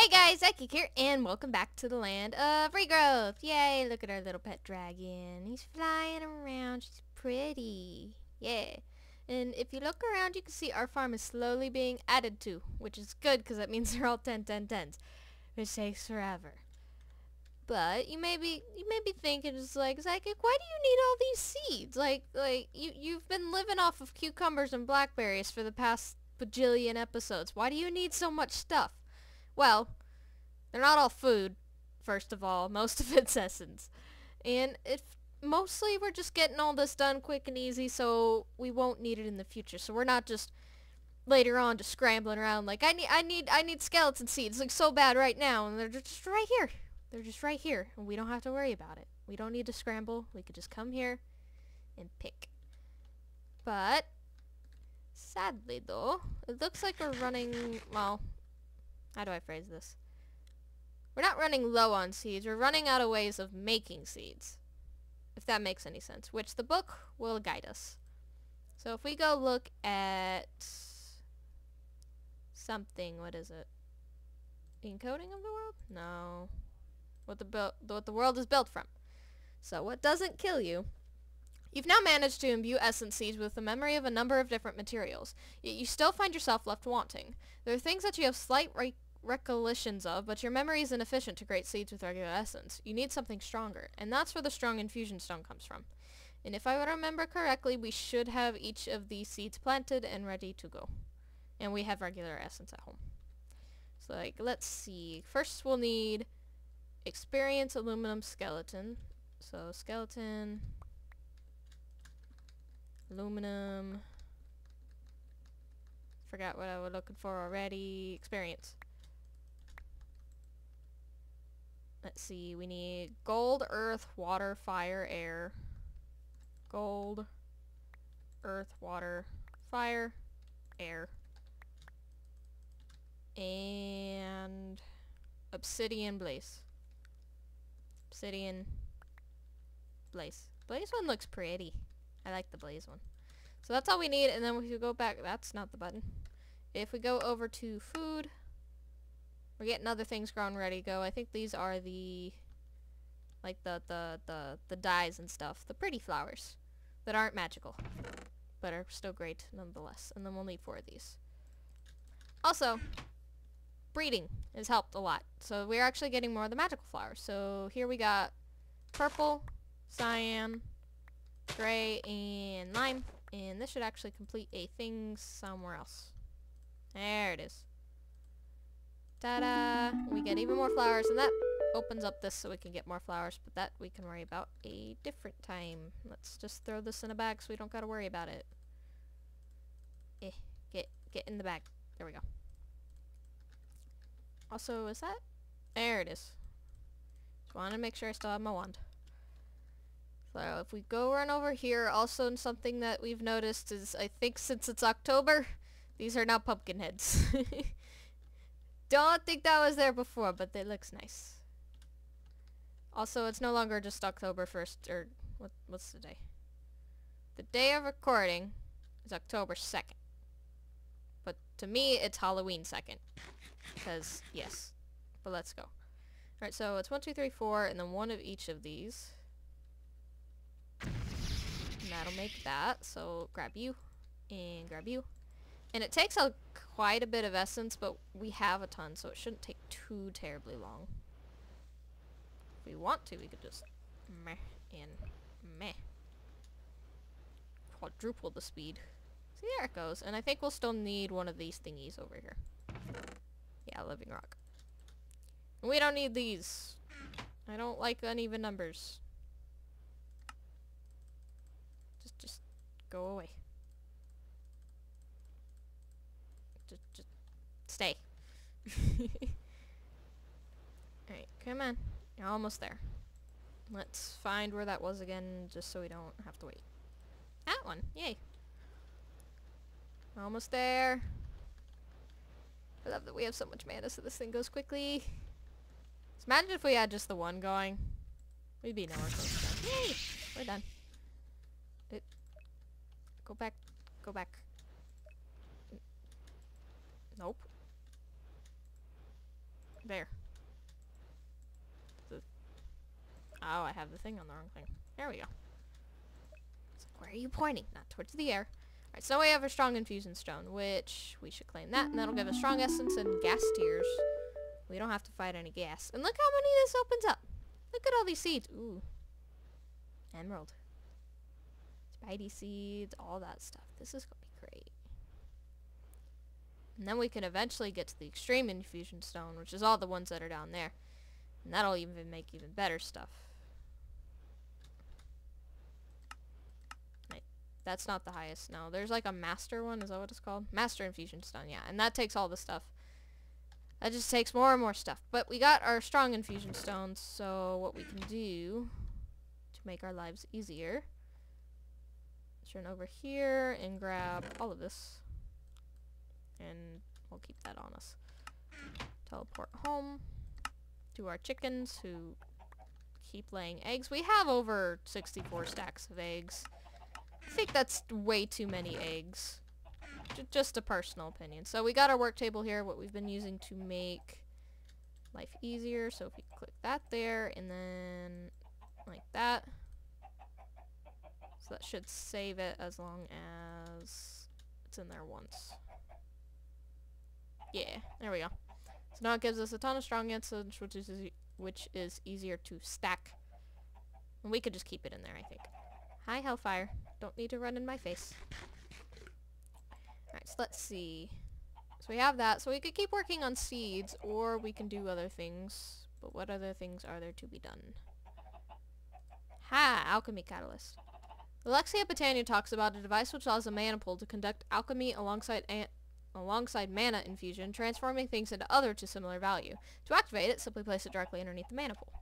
Hey guys, Eki here, and welcome back to the land of Regrowth. Yay, look at our little pet dragon. He's flying around. She's pretty. Yeah. And if you look around, you can see our farm is slowly being added to, which is good because that means they're all 10, 10, 10s, which takes forever. But you may be thinking, it's like, Psychic, why do you need all these seeds? You've been living off of cucumbers and blackberries for the past bajillion episodes. Why do you need so much stuff? Well, they're not all food, first of all. Most of it's essence. And mostly we're just getting all this done quick and easy, so we won't need it in the future. So we're not just later on just scrambling around like, I need skeleton seeds like so bad right now, and they're just right here. They're just right here, and we don't have to worry about it. We don't need to scramble. We could just come here and pick. But sadly though, it looks like we're running, well, how do I phrase this? We're not running low on seeds. We're running out of ways of making seeds. If that makes any sense. Which the book will guide us. So if we go look at something, what is it? Encoding of the world? No. What the world is built from. So what doesn't kill you? You've now managed to imbue essence seeds with the memory of a number of different materials, yet you still find yourself left wanting. There are things that you have slight recollections of, but your memory is inefficient to create seeds with regular essence. You need something stronger, and that's where the strong infusion stone comes from. And if I remember correctly, we should have each of these seeds planted and ready to go. And we have regular essence at home. So like, let's see. First we'll need experience aluminum skeleton. So skeleton, aluminum, forgot what I was looking for already, experience. Let's see, we need gold, earth, water, fire, air. Gold, earth, water, fire, air. And obsidian blaze. Obsidian blaze. Blaze one looks pretty. I like the blaze one. So that's all we need, and then we can go back. That's not the button. If we go over to food, we're getting other things grown ready to go. I think these are the like the dyes and stuff. The pretty flowers that aren't magical, but are still great nonetheless. And then we'll need 4 of these. Also, breeding has helped a lot. So we're actually getting more of the magical flowers. So here we got purple, cyan, gray, and lime. And this should actually complete a thing somewhere else. There it is. Ta-da! We get even more flowers, and that opens up this so we can get more flowers, but that we can worry about a different time. Let's just throw this in a bag so we don't gotta worry about it. Get in the bag. There we go. Also, is that? There it is. Just wanted to make sure I still have my wand. So if we go run over here, also something that we've noticed is, I think since it's October, these are now pumpkin heads. Don't think that was there before, but it looks nice. Also, it's no longer just October 1st, or what's the day? The day of recording is October 2nd. But to me, it's Halloween 2nd. Because, yes. But let's go. Alright, so it's 1, 2, 3, 4, and then 1 of each of these. And that'll make that. So grab you, and grab you. And it takes out quite a bit of essence, but we have a ton, so it shouldn't take too terribly long. If we want to, we could just meh and meh. Quadruple the speed. See, there it goes. And I think we'll still need one of these thingies over here. Yeah, living rock. And we don't need these. I don't like uneven numbers. Just go away. Just stay. Alright, come on. You're almost there. Let's find where that was again, just so we don't have to wait. That one. Yay. Almost there. I love that we have so much mana so this thing goes quickly. Just imagine if we had just the one going. We'd be nowhere close to done. Yay! We're done. Go back. Go back. Nope. There. Oh, I have the thing on the wrong thing. There we go. So where are you pointing? Not towards the air. Alright, so we have a strong infusion stone, which we should claim that, and that'll give us strong essence and gas tears. We don't have to fight any gas. And look how many this opens up. Look at all these seeds. Ooh. Emerald. Spidey seeds, all that stuff. This is going to be great. And then we can eventually get to the extreme infusion stone, which is all the ones that are down there. And that'll even make even better stuff. Right. That's not the highest. No, there's like a master one. Is that what it's called? Master infusion stone, yeah. And that takes all the stuff. That just takes more and more stuff. But we got our strong infusion stones, so what we can do to make our lives easier, turn over here and grab all of this. And we'll keep that on us. Teleport home to our chickens who keep laying eggs. We have over 64 stacks of eggs. I think that's way too many eggs. Just a personal opinion. So we got our work table here, what we've been using to make life easier. So if we click that there and then like that. So that should save it as long as it's in there once. Yeah, there we go. So now it gives us a ton of strong essence, which is easier to stack. And we could just keep it in there, I think. Hi, Hellfire. Don't need to run in my face. Alright, so let's see. So we have that. So we could keep working on seeds, or we can do other things. But what other things are there to be done? Ha! Alchemy Catalyst. Alexia Botania talks about a device which allows a mana pool to conduct alchemy alongside mana infusion, transforming things into other to similar value. To activate it, simply place it directly underneath the mana pool.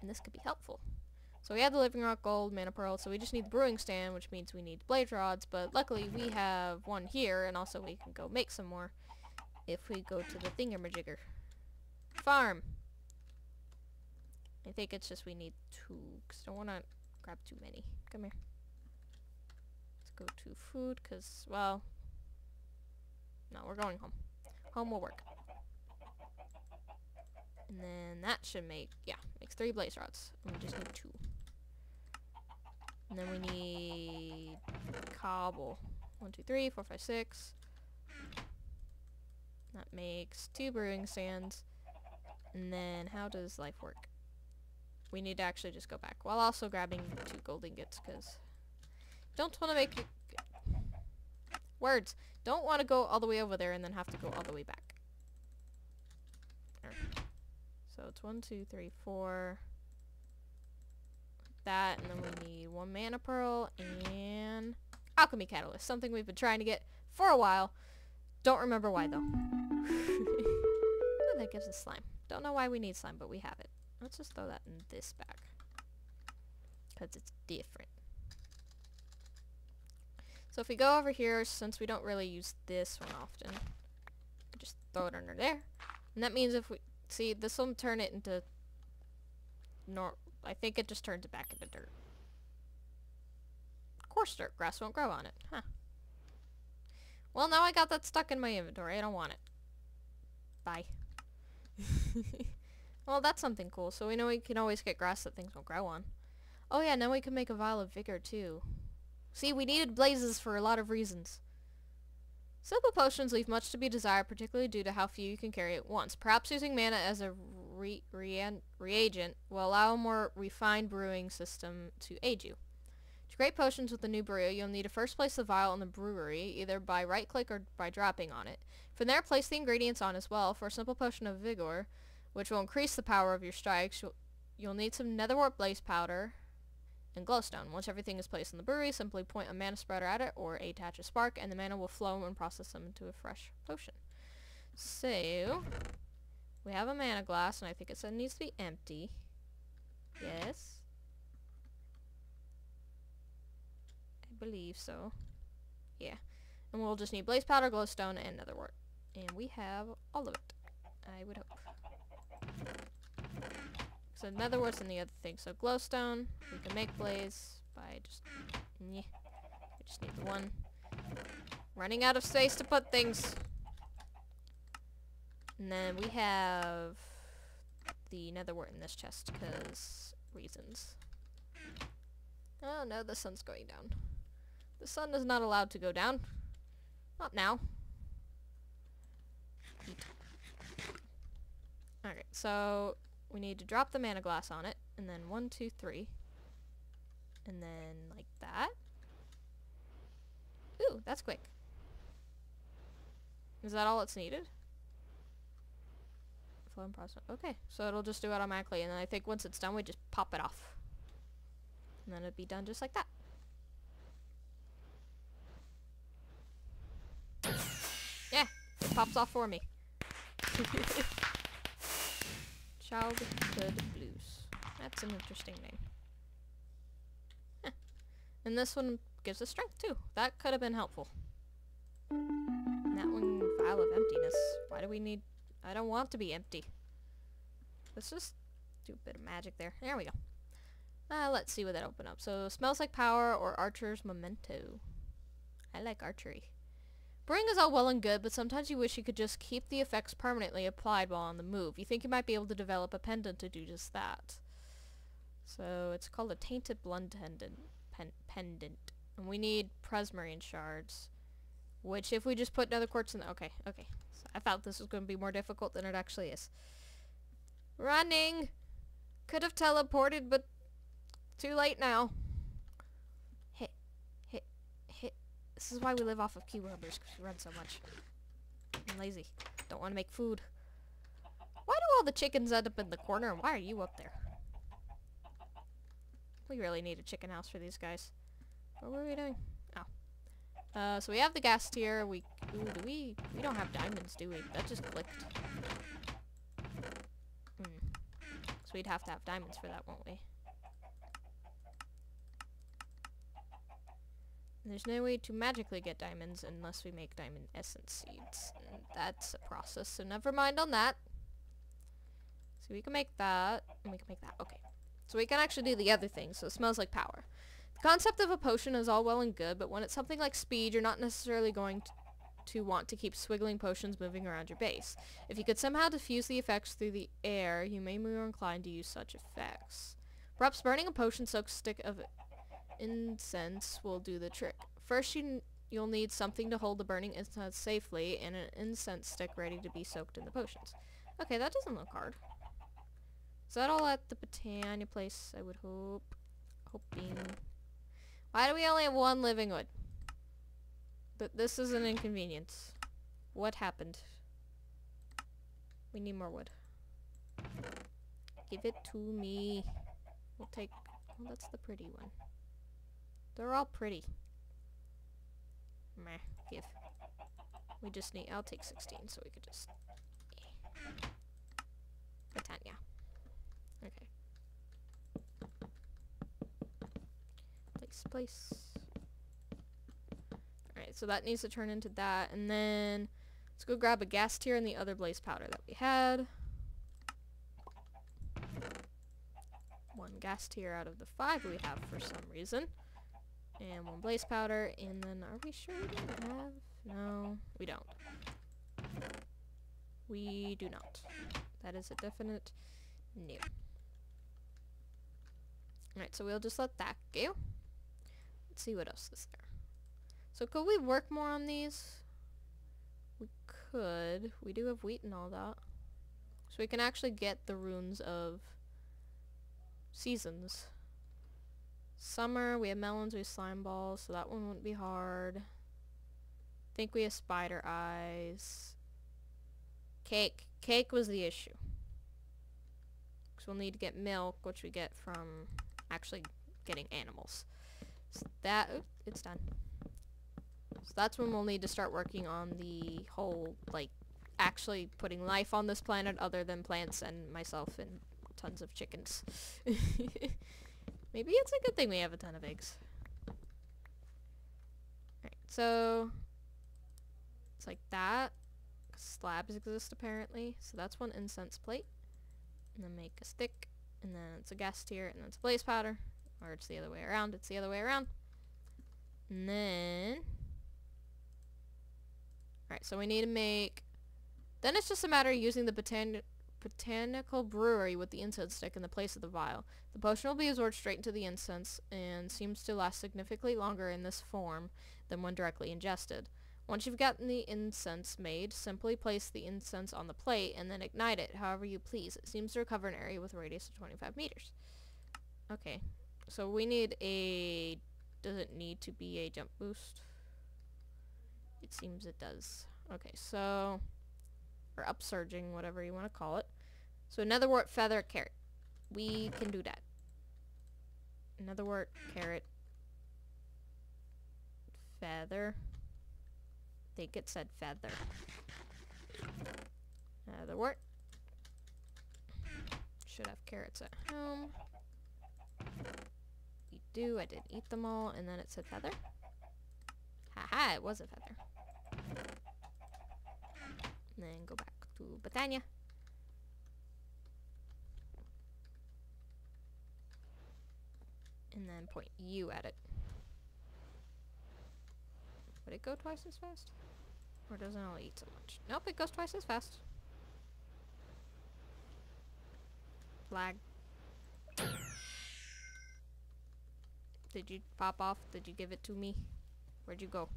And this could be helpful. So we have the living rock, gold, mana pearl, so we just need the brewing stand, which means we need blaze rods, but luckily we have one here, and also we can go make some more if we go to the thingamajigger. Farm! I think it's just we need 2, because I don't want to grab too many. Come here. Let's go to food, because, well, no, we're going home. Home will work. And then that should make, yeah, makes 3 blaze rods. And we just need 2. And then we need cobble. 1, 2, 3, 4, 5, 6. That makes 2 brewing stands. And then how does life work? We need to actually just go back while also grabbing 2 gold ingots, because don't want to make it words. Don't want to go all the way over there and then have to go all the way back. There. So it's 1, 2, 3, 4. That, and then we need 1 mana pearl and alchemy catalyst. Something we've been trying to get for a while. Don't remember why though. Ooh, that gives us slime. Don't know why we need slime, but we have it. Let's just throw that in this bag, because it's different. So if we go over here, since we don't really use this one often, just throw it under there. And that means if we, see, this will turn it into, I think it just turns it back into dirt. Coarse dirt, grass won't grow on it, huh. Well, now I got that stuck in my inventory, I don't want it. Bye. Well, that's something cool, so we know we can always get grass that things won't grow on. Oh yeah, now we can make a vial of vigor too. See, we needed blazes for a lot of reasons. Simple potions leave much to be desired, particularly due to how few you can carry at once. Perhaps using mana as a reagent will allow a more refined brewing system to aid you. To create potions with the new brew, you'll need to first place the vial in the brewery, either by right-click or by dropping on it. From there, place the ingredients on as well. For a simple potion of vigor, which will increase the power of your strikes, you'll need some netherwort blaze powder and glowstone. Once everything is placed in the brewery, simply point a mana spreader at it or attach a spark, and the mana will flow and process them into a fresh potion. So, we have a mana glass, and I think it said it needs to be empty. Yes. I believe so. Yeah. And we'll just need blaze powder, glowstone, and netherwort. And we have all of it, I would hope. So netherwort's in the other thing. So glowstone, we can make blaze by just, we just need the 1. Running out of space to put things. And then we have the nether wart in this chest, because reasons. Oh no, the sun's going down. The sun is not allowed to go down. Not now. Okay, so we need to drop the mana glass on it, and then 1, 2, 3. And then like that. Ooh, that's quick. Is that all it's needed? Flow and process. Okay, so it'll just do it automatically, and then I think once it's done, we just pop it off. And then it'd be done just like that. Yeah, it pops off for me. Childhood Blues. That's an interesting name. Huh. And this one gives us strength too. That could have been helpful. And that one, Vial of Emptiness. Why do we need... I don't want to be empty. Let's just do a bit of magic there. There we go. Let's see what that opened up. So, Smells Like Power or Archer's Memento. I like archery. Brewing is all well and good, but sometimes you wish you could just keep the effects permanently applied while on the move. You think you might be able to develop a pendant to do just that. So it's called a Tainted Blood pendant. And we need Prismarine shards. Which if we just put nether quartz in the... Okay. So I thought this was going to be more difficult than it actually is. Running! Could have teleported, but too late now. This is why we live off of cucumbers, because we run so much. I'm lazy. Don't want to make food. Why do all the chickens end up in the corner, and why are you up there? We really need a chicken house for these guys. What were we doing? Oh. So we have the gas tier. We don't have diamonds, do we? That just clicked. So we'd have to have diamonds for that, won't we? There's no way to magically get diamonds unless we make diamond essence seeds. And that's a process, so never mind on that. So we can make that, and we can make that. Okay. So we can actually do the other thing, so it smells like power. The concept of a potion is all well and good, but when it's something like speed, you're not necessarily going to want to keep swiggling potions moving around your base. If you could somehow diffuse the effects through the air, you may be more inclined to use such effects. Perhaps burning a potion-soaked stick of incense will do the trick. First, you'll need something to hold the burning incense safely, and an incense stick ready to be soaked in the potions. Okay, that doesn't look hard. Is that all at the Botania place, I would hope? Hoping. Why do we only have one living wood? But this is an inconvenience. What happened? We need more wood. Give it to me. We'll take... Oh, that's the pretty one. They're all pretty. Meh. Give. We just need... I'll take 16 so we could just... Botania. Okay. Place. Alright, so that needs to turn into that, and then let's go grab a gas tier and the other blaze powder that we had. One gas tier out of the 5 we have for some reason. And one blaze powder, and then are we sure we don't have? No, we don't. We do not. That is a definite no. Alright, so we'll just let that go. Let's see what else is there. So could we work more on these? We could. We do have wheat and all that. So we can actually get the runes of seasons. Summer, we have melons, we have slime balls, so that one wouldn't be hard. I think we have spider eyes. Cake. Cake was the issue. Because we'll need to get milk, which we get from actually getting animals. So that, it's done. So that's when we'll need to start working on the whole, like, actually putting life on this planet other than plants and myself and tons of chickens. Maybe it's a good thing we have a ton of eggs. Alright, so it's like that. Slabs exist apparently. So that's one incense plate. And then make a stick. And then it's a gas tier. And then it's blaze powder. Or it's the other way around. It's the other way around. And then... Alright, so we need to make... Then it's just a matter of using the botanical brewery with the incense stick in the place of the vial. The potion will be absorbed straight into the incense and seems to last significantly longer in this form than when directly ingested. Once you've gotten the incense made, simply place the incense on the plate and then ignite it however you please. It seems to recover an area with a radius of 25 meters. Okay, so we need a... Does it need to be a jump boost? It seems it does. Okay, so... Or upsurging, whatever you want to call it. So another wort, feather, carrot. We can do that. Another wort, carrot. Feather. I think it said feather. Another wort. Should have carrots at home. We do. I didn't eat them all. And then it said feather. Haha, it was a feather. And then go back to Botania. And then point you at it. Would it go twice as fast? Or doesn't it only eat so much? Nope, it goes twice as fast. Lag. Did you pop off? Did you give it to me? Where'd you go?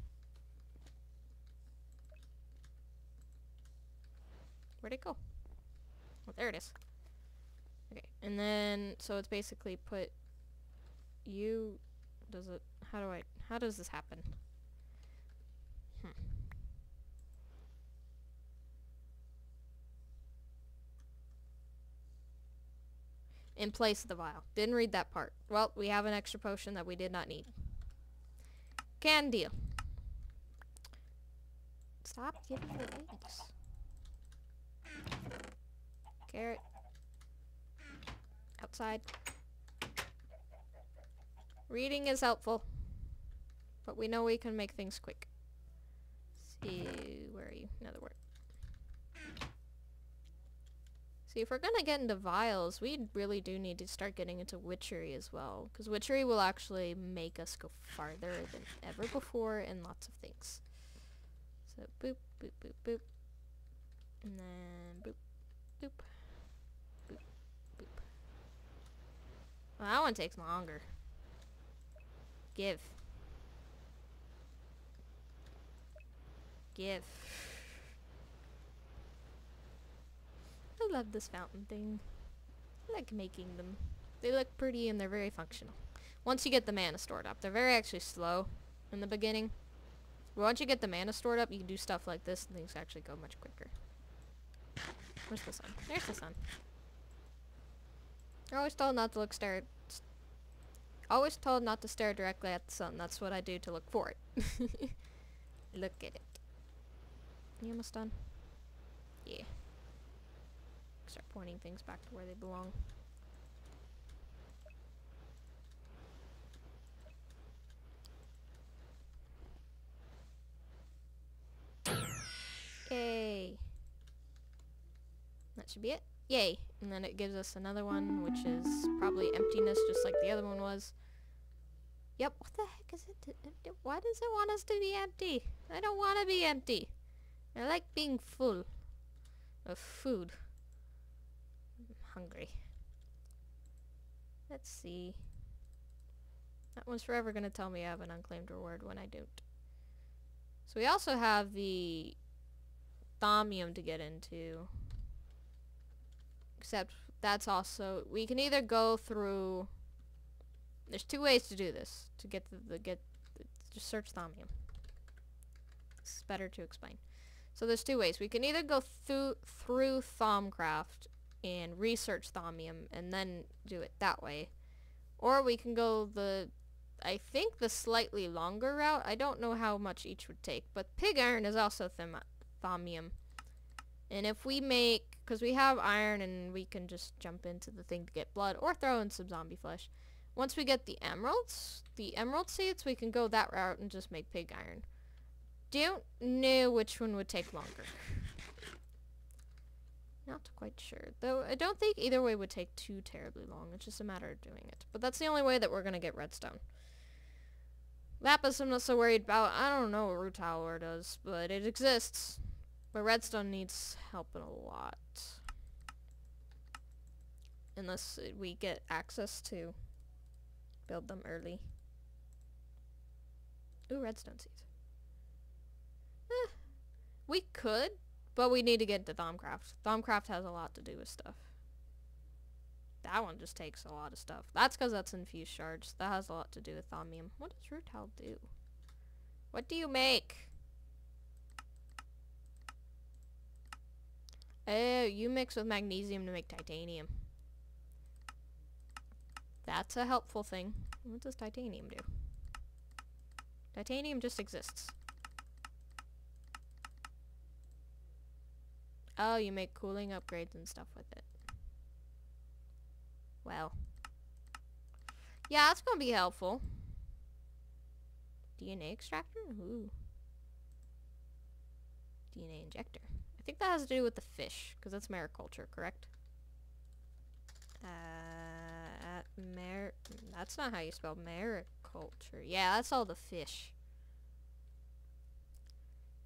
Where'd it go? Oh, there it is. Okay, and then, so it's basically put you, does it, how does this happen? In place of the vial. Didn't read that part. Well, we have an extra potion that we did not need. Can deal. Stop giving me eggs. Carrot. Outside. Reading is helpful. But we know we can make things quick. See, where are you? Another word. See, if we're gonna get into vials, we really do need to start getting into witchery as well. Because witchery will actually make us go farther than ever before in lots of things. So, boop, boop, boop, boop. And then, boop, boop, boop, boop. Well, that one takes longer. Give. Give. I love this fountain thing. I like making them. They look pretty and they're very functional. Once you get the mana stored up. They're very actually slow in the beginning. But once you get the mana stored up, you can do stuff like this and things actually go much quicker. Where's the sun? There's the sun. You're always told not to always told not to stare directly at the sun. That's what I do to look for it. Look at it. You almost done? Yeah. Start pointing things back to where they belong. Yay. That should be it. Yay. And then it gives us another one, which is probably emptiness, just like the other one was. Yep. What the heck is it? Why does it want us to be empty? I don't want to be empty. I like being full of food. I'm hungry. Let's see. That one's forever going to tell me I have an unclaimed reward when I don't. So we also have the thaumium to get into. Except that's also, we can either go through, there's two ways to do this, to get just search thaumium. It's better to explain. So there's two ways. We can either go through Thaumcraft and research thaumium and then do it that way. Or we can go I think the slightly longer route. I don't know how much each would take, but pig iron is also thaumium. And if we make, because we have iron and we can just jump into the thing to get blood or throw in some zombie flesh. Once we get the emerald seeds, we can go that route and just make pig iron. Don't know which one would take longer. Not quite sure. Though I don't think either way would take too terribly long. It's just a matter of doing it. But that's the only way that we're going to get redstone. Lapis I'm not so worried about. I don't know what root tower does, but it exists. But redstone needs help in a lot. unless we get access to build them early. Ooh, redstone seeds. We could, but we need to get to Thaumcraft. Thaumcraft has a lot to do with stuff. That one just takes a lot of stuff. That's because that's infused shards. That has a lot to do with thaumium. What does rutile do? What do you make? Oh, you mix with magnesium to make titanium. That's a helpful thing. What does titanium do? Titanium just exists. Oh, you make cooling upgrades and stuff with it. Well. Yeah, that's gonna be helpful. DNA extractor? Ooh. DNA injector. I think that has to do with the fish, because that's mariculture, correct? That's not how you spell mariculture. Yeah, that's all the fish.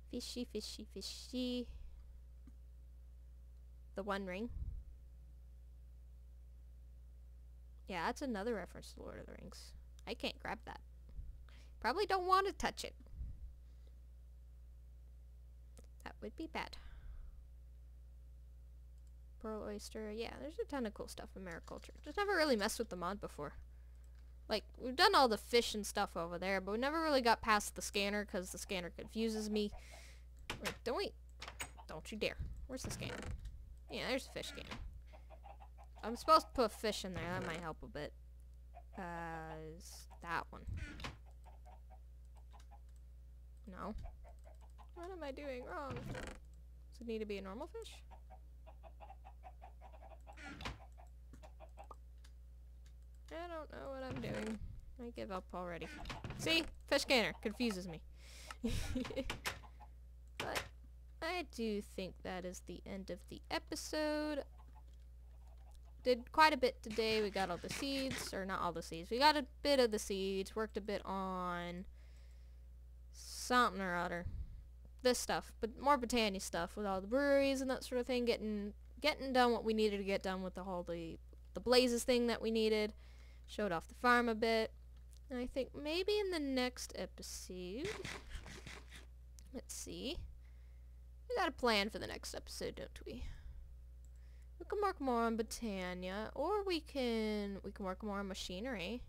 Fishy, fishy, fishy. The One Ring. Yeah, that's another reference to Lord of the Rings. I can't grab that. Probably don't want to touch it. That would be bad. Pearl oyster. Yeah, there's a ton of cool stuff in mariculture. Just never really messed with the mod before. Like, we've done all the fish and stuff over there, but we never really got past the scanner because the scanner confuses me. Like, don't you dare. Where's the scanner? Yeah, there's a fish scanner. I'm supposed to put a fish in there. That might help a bit. Is that one? No. What am I doing wrong? Does it need to be a normal fish? I don't know what I'm doing. I give up already. See? Fish scanner confuses me. But I do think that is the end of the episode. Did quite a bit today. We got all the seeds, or not all the seeds. We got a bit of the seeds. Worked a bit on something or other. This stuff, but more botany stuff with all the breweries and that sort of thing. Getting done what we needed to get done with the whole the blazes thing that we needed. Showed off the farm a bit. And I think maybe in the next episode, let's see. We got a plan for the next episode, don't we? We can work more on Botania, or we can work more on machinery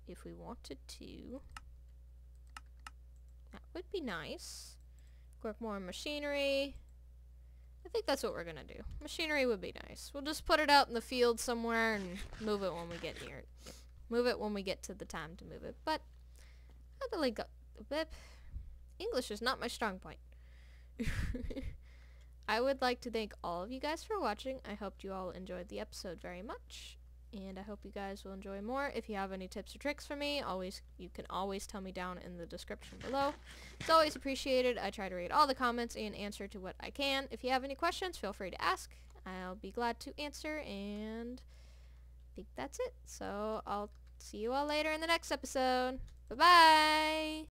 if we wanted to. That would be nice. Work more on machinery. I think that's what we're gonna do. Machinery would be nice. We'll just put it out in the field somewhere and move it when we get near it. Move it when we get to the time to move it. But I really got a bit. English is not my strong point. I would like to thank all of you guys for watching. I hope you all enjoyed the episode very much. And I hope you guys will enjoy more. If you have any tips or tricks for me, you can always tell me down in the description below. It's always appreciated. I try to read all the comments and answer to what I can. If you have any questions, feel free to ask. I'll be glad to answer, and I think that's it. So I'll see you all later in the next episode. Bye-bye!